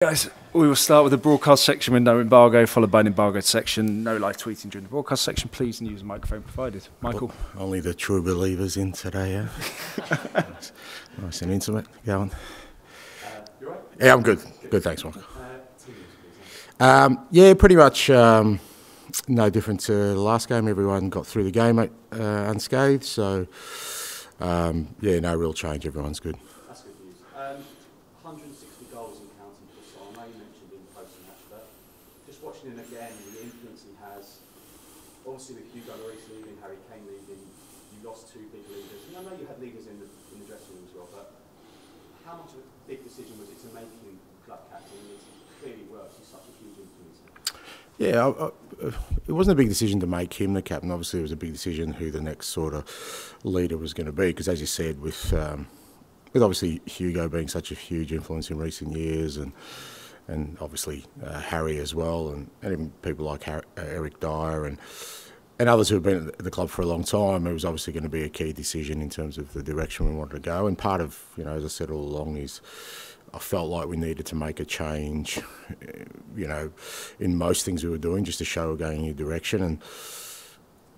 Guys, we will start with the broadcast section with no embargo, followed by an embargoed section. No live tweeting during the broadcast section, please, and use the microphone provided. Michael? Only the true believers in today, yeah? Nice and intimate. Go on. You right? Yeah, I'm good. Good, thanks, Michael. Yeah, pretty much no different to the last game. Everyone got through the game unscathed, so yeah, no real change. Everyone's good. That's good news. 160 goals and counting for Sol. I know you mentioned in post-match, but just watching him again, the influence he has. Obviously, with Hugo Lloris leaving, Harry Kane leaving, you lost two big leaders. And I know you had leaders in the dressing room as well, but how much of a big decision was it to make him club captain? It clearly works. He's such a huge influence. Yeah, it wasn't a big decision to make him the captain. Obviously, it was a big decision who the next sort of leader was going to be. Because, as you said, with obviously Hugo being such a huge influence in recent years, and obviously Harry as well, and even people like Eric Dyer and others who have been at the club for a long time, it was obviously going to be a key decision in terms of the direction we wanted to go. And part of, as I said all along, is I felt like we needed to make a change, in most things we were doing, just to show we're going in a new direction. And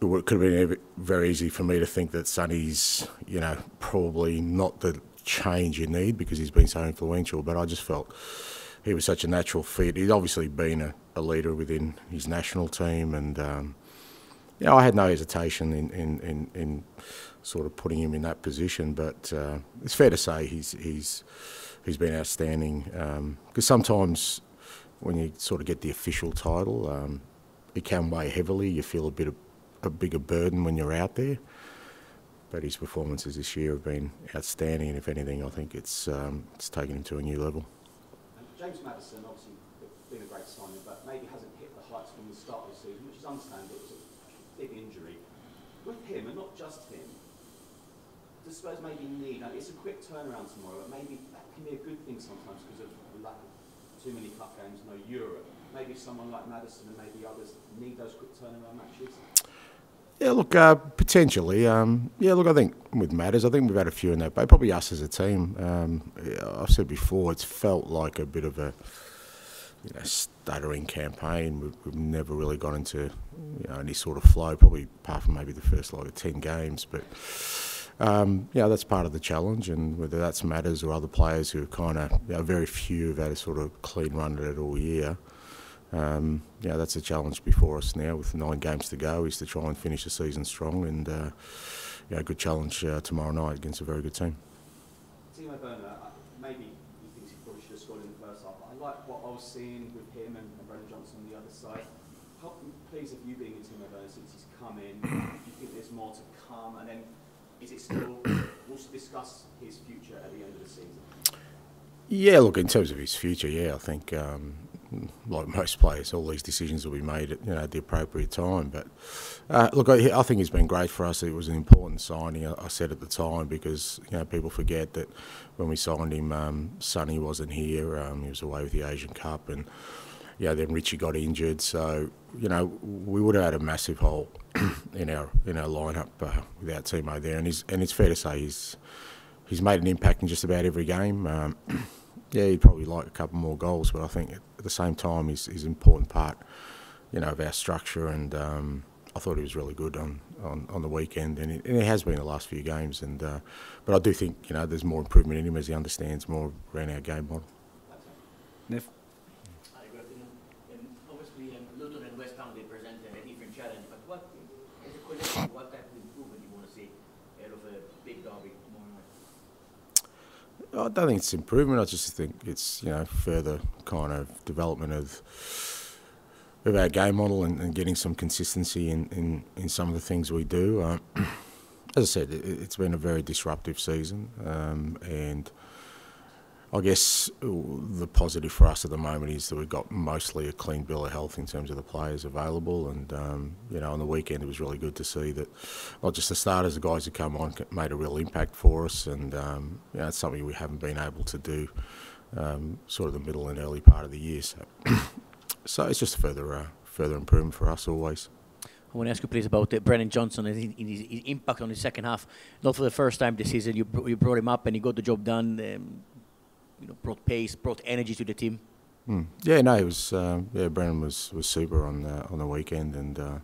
it could have been very easy for me to think that Sonny's, probably not the change you need because he's been so influential. But I just felt he was such a natural fit. He's obviously been a leader within his national team, and I had no hesitation in sort of putting him in that position. But it's fair to say he's been outstanding, because sometimes when you sort of get the official title, it can weigh heavily. You feel a bigger burden when you're out there. But his performances this year have been outstanding, and if anything, I think it's taken him to a new level. And James Maddison, obviously, been a great signing, but maybe hasn't hit the heights from the start of the season, which is understandable. It was a big injury. With him, and not just him, the Spurs maybe need, it's a quick turnaround tomorrow, but maybe that can be a good thing sometimes because of the lack of too many cup games, no Europe. Maybe someone like Maddison and maybe others need those quick turnaround matches. Yeah, look, potentially. Look, I think with Matters, I think we've had a few in that, but probably us as a team. I've said before, it's felt like a bit of a stuttering campaign. We've never really got into any sort of flow, probably apart from maybe the first 10 games, but that's part of the challenge, and whether that's Matters or other players who have kind of, very few have had a sort of clean run at it all year. That's a challenge before us now with 9 games to go, is to try and finish the season strong, and a good challenge tomorrow night against a very good team. Timo Werner, maybe he thinks he probably should have scored in the first half, but I like what I was seeing with him and Brennan Johnson on the other side. How pleased have you been with Timo Werner since he's come in? Do you think there's more to come? And then is it still, we'll discuss his future at the end of the season? Yeah, look, in terms of his future, I think, like most players, all these decisions will be made at the appropriate time. But look, I think it's been great for us. It was an important signing, I said at the time, because people forget that when we signed him, Sonny wasn't here. He was away with the Asian Cup, and then Richie got injured. So we would have had a massive hole in our lineup without Timo there. And it's fair to say he's made an impact in just about every game. He'd probably like a couple more goals, but I think at the same time he's an important part, of our structure. And I thought he was really good on the weekend, and it has been the last few games. And but I do think there's more improvement in him as he understands more around our game model. Niv? Obviously, Luton and West Ham, they present a different challenge. But what, as a collective, what type of improvement do you want to see out of a big derby tomorrow night? I don't think it's improvement. I just think it's further kind of development of our game model and getting some consistency in some of the things we do. As I said, it's been a very disruptive season, and I guess the positive for us at the moment is that we've got mostly a clean bill of health in terms of the players available. And on the weekend it was really good to see that not just the starters, the guys who come on made a real impact for us, and it's something we haven't been able to do sort of the middle and early part of the year. So it's just a further improvement for us always. I want to ask you, please, about Brennan Johnson and his impact on the second half. Not for the first time this season, you brought him up and he got the job done. Brought pace, brought energy to the team. Yeah, no, it was. Brennan was super on the weekend, and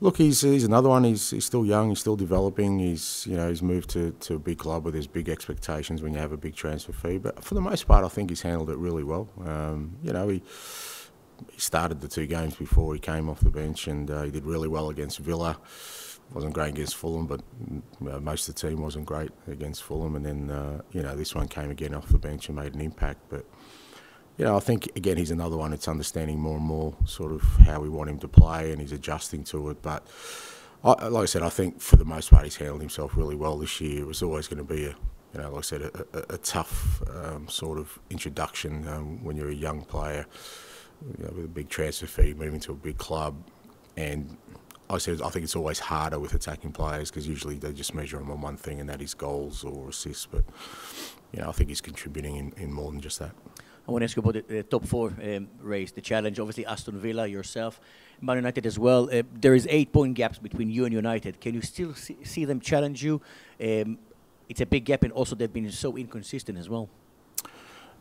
look, he's another one. He's still young. He's still developing. He's moved to a big club where there's big expectations when you have a big transfer fee. But for the most part, I think he's handled it really well. He started the 2 games before he came off the bench, and he did really well against Villa. Wasn't great against Fulham, but most of the team wasn't great against Fulham. And then this one came again off the bench and made an impact. But I think again he's another one that's understanding more and more sort of how we want him to play, and he's adjusting to it. But like I said, I think for the most part he's handled himself really well this year. It was always going to be like I said, a tough sort of introduction when you're a young player. With a big transfer fee, moving to a big club, and I think it's always harder with attacking players because usually they just measure them on one thing, and that is goals or assists. But I think he's contributing in more than just that. I want to ask you about the top 4 race, the challenge. Obviously, Aston Villa, yourself, Man United as well. There is 8-point gaps between you and United. Can you still see them challenge you? It's a big gap, and also they've been so inconsistent as well.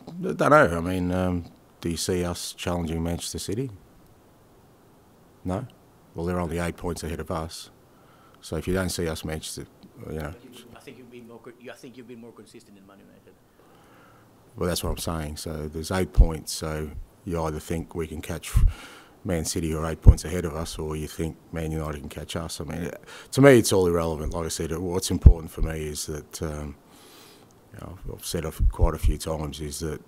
I don't know. I mean. Do you see us challenging Manchester City? No? Well, they're only 8 points ahead of us. So if you don't see us Manchester, I think you've been more consistent in Man United. Well, that's what I'm saying. So there's 8 points. So you either think we can catch Man City who are 8 points ahead of us, or you think Man United can catch us. I mean, to me, it's all irrelevant. Like I said, what's important for me is that I've said it quite a few times is that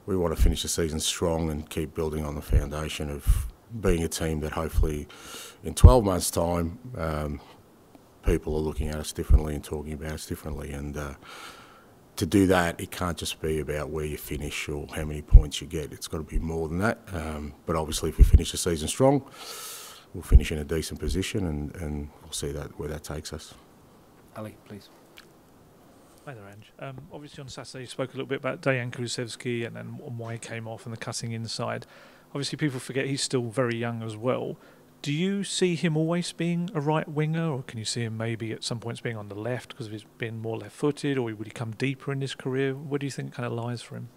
we want to finish the season strong and keep building on the foundation of being a team that hopefully in 12 months' time people are looking at us differently and talking about us differently. And to do that, it can't just be about where you finish or how many points you get. It's got to be more than that. But obviously if we finish the season strong, we'll finish in a decent position, and we'll see where that takes us. Ali, please. Hi there, Ange. Obviously on Saturday you spoke a little bit about Dejan Kulusevski and why he came off and the cutting inside. Obviously people forget he's still very young as well. Do you see him always being a right winger, or can you see him maybe at some points being on the left because of his being more left-footed, or would he come deeper in his career? What do you think kind of lies for him?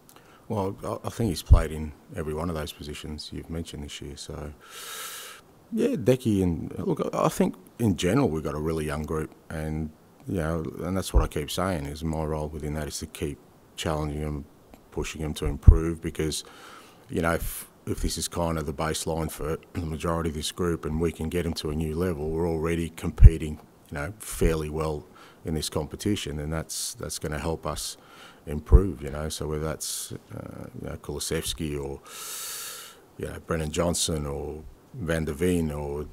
Well, I think he's played in every one of those positions you've mentioned this year. So, yeah, Decky, and look, I think in general we've got a really young group, and and that's what I keep saying is my role within that is to keep challenging them, pushing them to improve, because, if this is kind of the baseline for the majority of this group and we can get them to a new level, we're already competing, fairly well in this competition, and that's going to help us improve, So whether that's, Kulusevski or, Brennan Johnson or Van der Veen or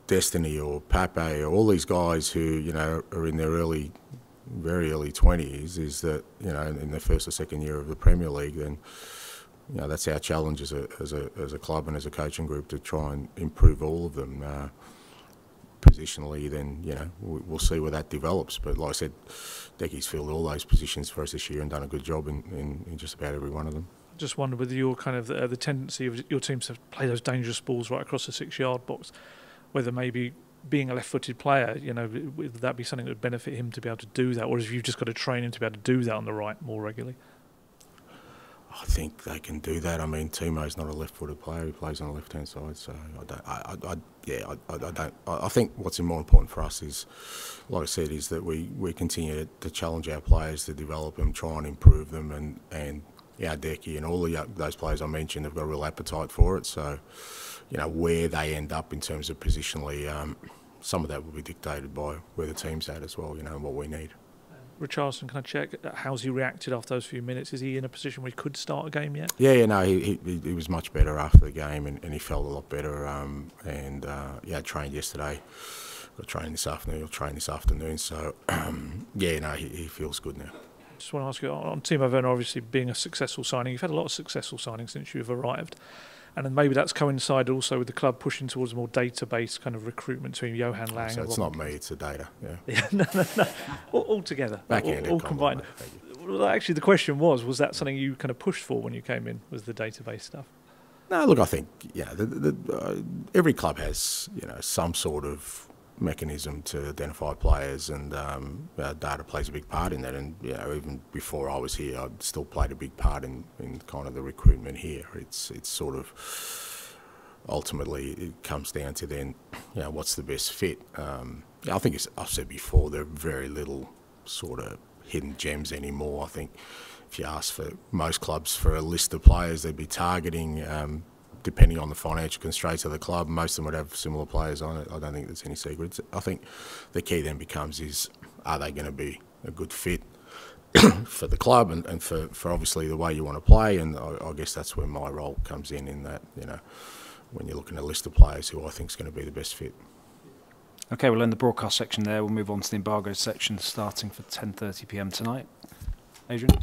Destiny or Pape or all these guys who, are in their very early 20s, is that, in the first or second year of the Premier League, then, that's our challenge as a club and as a coaching group to try and improve all of them. Positionally, then, we'll see where that develops. But like I said, Decky's filled all those positions for us this year and done a good job in just about every one of them. Just wonder whether your kind of the tendency of your teams to play those dangerous balls right across the 6-yard box, whether maybe being a left-footed player, would that be something that would benefit him to be able to do that, or have you just got to train him to be able to do that on the right more regularly? I think they can do that. I mean, Timo's not a left-footed player; he plays on the left-hand side. So I think what's more important for us is, like I said, is that we continue to challenge our players to develop them, try and improve them, and our Decky and all those players I mentioned have got a real appetite for it. So, where they end up in terms of positionally, some of that will be dictated by where the team's at as well, and what we need. Richarlison, can I check, how's he reacted after those few minutes? Is he in a position where he could start a game yet? Yeah, no, he was much better after the game, and he felt a lot better. I trained yesterday. Got trained this afternoon. So, he feels good now. Just want to ask you, on Timo Werner obviously being a successful signing, you've had a lot of successful signings since you've arrived. And then maybe that's coincided also with the club pushing towards a more database kind of recruitment between Johan Lang. So it's not me, it's the data. Yeah. No. All together. Backhanded all combined. Well, actually, the question was that something you kind of pushed for when you came in, was the database stuff? No, look, I think every club has some sort of mechanism to identify players, and data plays a big part in that. And even before I was here, I still played a big part in kind of the recruitment here. It's sort of ultimately it comes down to then, what's the best fit. I think I've said before, there are very little sort of hidden gems anymore. I think if you ask for most clubs for a list of players they'd be targeting, depending on the financial constraints of the club, most of them would have similar players on it. I don't think there's any secrets. I think the key then becomes are they going to be a good fit for the club and for obviously the way you want to play, and I guess that's where my role comes in that, when you're looking at a list of players who I think is going to be the best fit. Okay, we'll end the broadcast section there. We'll move on to the embargo section starting for 10:30 p.m. tonight. Adrian?